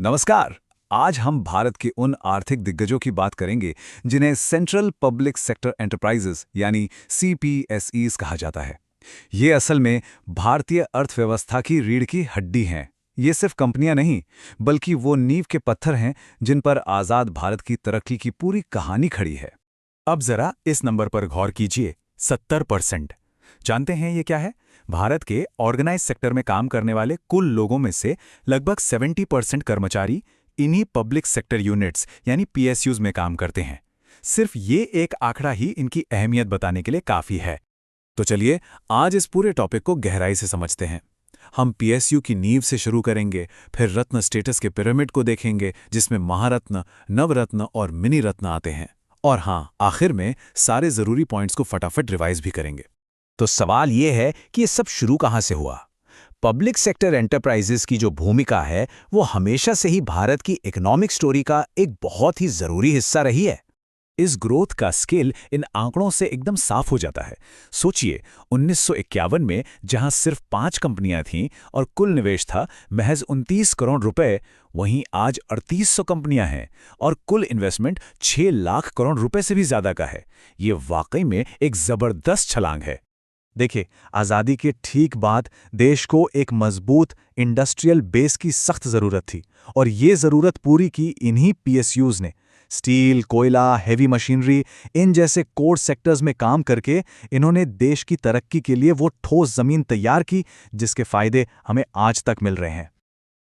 नमस्कार। आज हम भारत के उन आर्थिक दिग्गजों की बात करेंगे जिन्हें सेंट्रल पब्लिक सेक्टर एंटरप्राइजेस यानी सीपीएसईज कहा जाता है। ये असल में भारतीय अर्थव्यवस्था की रीढ़ की हड्डी हैं। ये सिर्फ कंपनियां नहीं, बल्कि वो नींव के पत्थर हैं जिन पर आज़ाद भारत की तरक्की की पूरी कहानी खड़ी है। अब जरा इस नंबर पर गौर कीजिए, 70%। जानते हैं ये क्या है? भारत के ऑर्गेनाइज सेक्टर में काम करने वाले कुल लोगों में से लगभग 70% कर्मचारी इन्हीं पब्लिक सेक्टर यूनिट्स यानी पीएसयूज में काम करते हैं। सिर्फ ये एक आंकड़ा ही इनकी अहमियत बताने के लिए काफी है। तो चलिए आज इस पूरे टॉपिक को गहराई से समझते हैं। हम पीएसयू की नींव से शुरू करेंगे, फिर रत्न स्टेटस के पिरामिड को देखेंगे जिसमें महारत्न, नवरत्न और मिनी रत्न आते हैं, और हाँ, आखिर में सारे जरूरी पॉइंट्स को फटाफट रिवाइज भी करेंगे। तो सवाल ये है कि ये सब शुरू कहाँ से हुआ? पब्लिक सेक्टर एंटरप्राइजेस की जो भूमिका है वो हमेशा से ही भारत की इकोनॉमिक स्टोरी का एक बहुत ही जरूरी हिस्सा रही है। इस ग्रोथ का स्केल इन आंकड़ों से एकदम साफ हो जाता है। सोचिए, 1951 में जहां सिर्फ 5 कंपनियां थीं और कुल निवेश था महज 29 करोड़ रुपए, वहीं आज 3800 कंपनियां हैं और कुल इन्वेस्टमेंट 6 लाख करोड़ रुपए से भी ज्यादा का है। ये वाकई में एक जबरदस्त छलांग है। देखिए, आज़ादी के ठीक बाद देश को एक मजबूत इंडस्ट्रियल बेस की सख्त ज़रूरत थी, और ये ज़रूरत पूरी की इन्हीं पीएसयूज ने। स्टील, कोयला, हेवी मशीनरी, इन जैसे कोर सेक्टर्स में काम करके इन्होंने देश की तरक्की के लिए वो ठोस ज़मीन तैयार की जिसके फ़ायदे हमें आज तक मिल रहे हैं।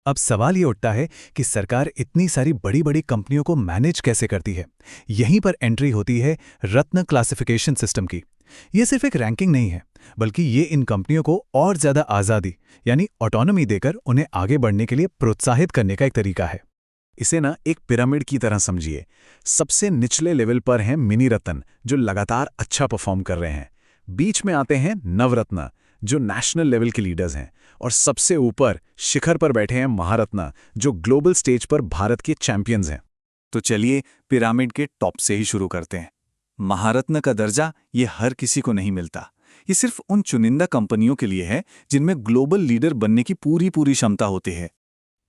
अब सवाल ये उठता है कि सरकार इतनी सारी बड़ी बड़ी कंपनियों को मैनेज कैसे करती है। यहीं पर एंट्री होती है रत्न क्लासिफिकेशन सिस्टम की। ये सिर्फ एक रैंकिंग नहीं है, बल्कि ये इन कंपनियों को और ज़्यादा आज़ादी यानी ऑटोनॉमी देकर उन्हें आगे बढ़ने के लिए प्रोत्साहित करने का एक तरीका है। इसे एक पिरामिड की तरह समझिए। सबसे निचले लेवल पर हैं मिनी रत्न, जो लगातार अच्छा परफॉर्म कर रहे हैं। बीच में आते हैं नवरत्न, जो नेशनल लेवल के लीडर्स हैं, और सबसे ऊपर शिखर पर बैठे हैं महारत्न, जो ग्लोबल स्टेज पर भारत के चैंपियंस हैं। तो चलिए पिरामिड के टॉप से ही शुरू करते हैं। महारत्न का दर्जा ये हर किसी को नहीं मिलता। ये सिर्फ उन चुनिंदा कंपनियों के लिए है जिनमें ग्लोबल लीडर बनने की पूरी क्षमता होती है।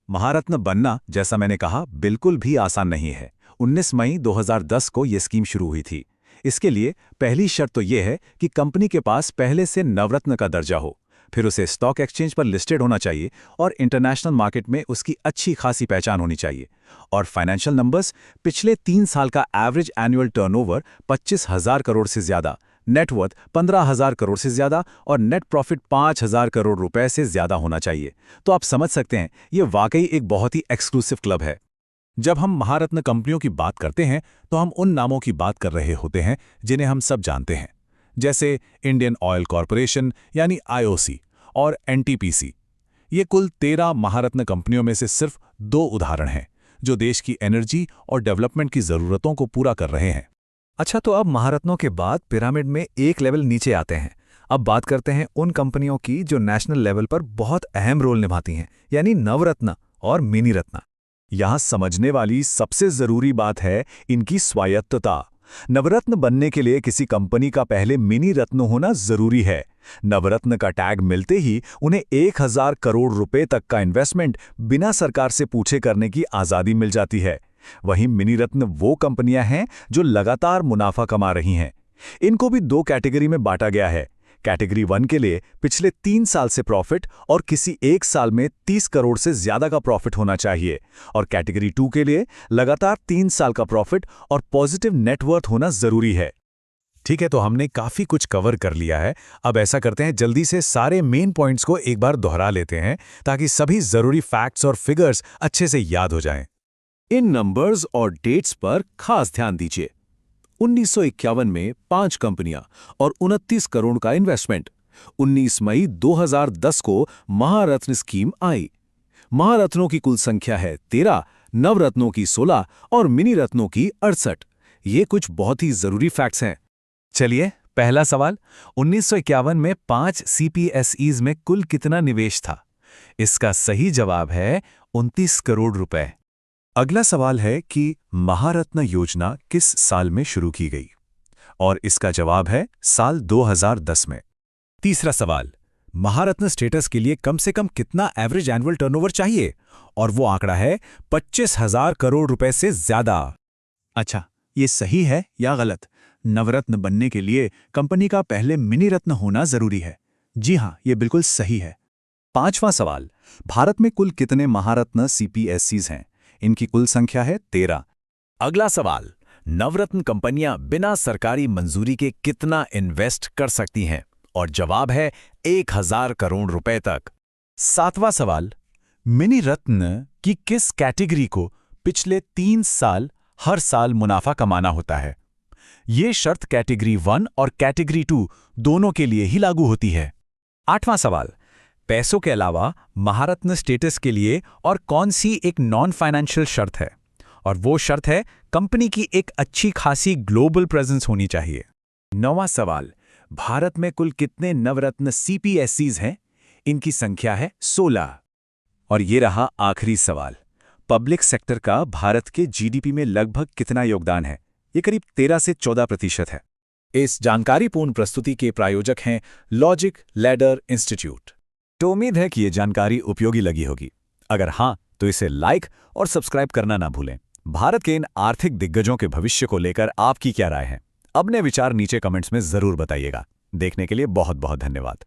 महारत्न बनना, जैसा मैंने कहा, बिल्कुल भी आसान नहीं है। 19 मई 2010 को यह स्कीम शुरू हुई थी। इसके लिए पहली शर्त तो यह है कि कंपनी के पास पहले से नवरत्न का दर्जा हो, फिर उसे स्टॉक एक्सचेंज पर लिस्टेड होना चाहिए और इंटरनेशनल मार्केट में उसकी अच्छी खासी पहचान होनी चाहिए। और फाइनेंशियल नंबर्स, पिछले 3 साल का एवरेज एनुअल टर्नओवर 25,000 करोड़ से ज्यादा, नेटवर्थ 15,000 करोड़ से ज्यादा और नेट प्रॉफिट 5,000 करोड़ रुपए से ज्यादा होना चाहिए। तो आप समझ सकते हैं, ये वाकई एक बहुत ही एक्सक्लूसिव क्लब है। जब हम महारत्न कंपनियों की बात करते हैं तो हम उन नामों की बात कर रहे होते हैं जिन्हें हम सब जानते हैं, जैसे इंडियन ऑयल कॉरपोरेशन यानी आईओसी और एनटीपीसी। ये कुल 13 महारत्न कंपनियों में से सिर्फ 2 उदाहरण हैं जो देश की एनर्जी और डेवलपमेंट की ज़रूरतों को पूरा कर रहे हैं। अच्छा, तो अब महारत्नों के बाद पिरामिड में एक लेवल नीचे आते हैं। अब बात करते हैं उन कंपनियों की जो नेशनल लेवल पर बहुत अहम रोल निभाती हैं, यानी नवरत्न और मिनी रत्न। यहाँ समझने वाली सबसे जरूरी बात है इनकी स्वायत्तता। नवरत्न बनने के लिए किसी कंपनी का पहले मिनी रत्न होना जरूरी है। नवरत्न का टैग मिलते ही उन्हें 1,000 करोड़ रुपए तक का इन्वेस्टमेंट बिना सरकार से पूछे करने की आज़ादी मिल जाती है। वहीं मिनी रत्न वो कंपनियां हैं जो लगातार मुनाफा कमा रही हैं। इनको भी 2 कैटेगरी में बांटा गया है। कैटेगरी 1 के लिए पिछले 3 साल से प्रॉफिट और किसी एक साल में 30 करोड़ से ज्यादा का प्रॉफिट होना चाहिए, और कैटेगरी 2 के लिए लगातार 3 साल का प्रॉफिट और पॉजिटिव नेटवर्थ होना जरूरी है। ठीक है, तो हमने काफी कुछ कवर कर लिया है। अब ऐसा करते हैं, जल्दी से सारे मेन पॉइंट्स को एक बार दोहरा लेते हैं ताकि सभी जरूरी फैक्ट्स और फिगर्स अच्छे से याद हो जाएं। इन नंबर्स और डेट्स पर खास ध्यान दीजिए। 1951 में 5 कंपनियां और 29 करोड़ का इन्वेस्टमेंट। 19 मई 2010 को महारत्न स्कीम आई। महारत्नों की कुल संख्या है 13, नवरत्नों की 16 और मिनी रत्नों की 68। ये कुछ बहुत ही जरूरी फैक्ट्स हैं। चलिए, पहला सवाल, 1951 में 5 सीपीएसईज में कुल कितना निवेश था? इसका सही जवाब है 29 करोड़ रुपए। अगला सवाल है कि महारत्न योजना किस साल में शुरू की गई, और इसका जवाब है साल 2010 में। तीसरा सवाल, महारत्न स्टेटस के लिए कम से कम कितना एवरेज एनुअल टर्नओवर चाहिए? और वो आंकड़ा है 25,000 करोड़ रुपए से ज्यादा। अच्छा, ये सही है या गलत? नवरत्न बनने के लिए कंपनी का पहले मिनी रत्न होना जरूरी है। जी हाँ, ये बिल्कुल सही है। 5वां सवाल, भारत में कुल कितने महारत्न CPSCs हैं? इनकी कुल संख्या है 13। अगला सवाल, नवरत्न कंपनियां बिना सरकारी मंजूरी के कितना इन्वेस्ट कर सकती हैं? और जवाब है 1,000 करोड़ रुपए तक। 7वां सवाल, मिनी रत्न की किस कैटेगरी को पिछले 3 साल हर साल मुनाफा कमाना होता है? ये शर्त कैटेगरी 1 और कैटेगरी 2 दोनों के लिए ही लागू होती है। 8वां सवाल, पैसों के अलावा महारत्न स्टेटस के लिए और कौन सी एक नॉन फाइनेंशियल शर्त है? और वो शर्त है कंपनी की एक अच्छी खासी ग्लोबल प्रेजेंस होनी चाहिए। 9वां सवाल, भारत में कुल कितने नवरत्न CPSCs हैं? इनकी संख्या है 16। और ये रहा आखिरी सवाल, पब्लिक सेक्टर का भारत के GDP में लगभग कितना योगदान है? ये करीब 13 से 14% है। इस जानकारीपूर्ण प्रस्तुति के प्रायोजक हैं लॉजिक लैडर इंस्टीट्यूट। तो उम्मीद है कि ये जानकारी उपयोगी लगी होगी। अगर हाँ, तो इसे लाइक और सब्सक्राइब करना ना भूलें। भारत के इन आर्थिक दिग्गजों के भविष्य को लेकर आपकी क्या राय है? अपने विचार नीचे कमेंट्स में जरूर बताइएगा। देखने के लिए बहुत बहुत धन्यवाद।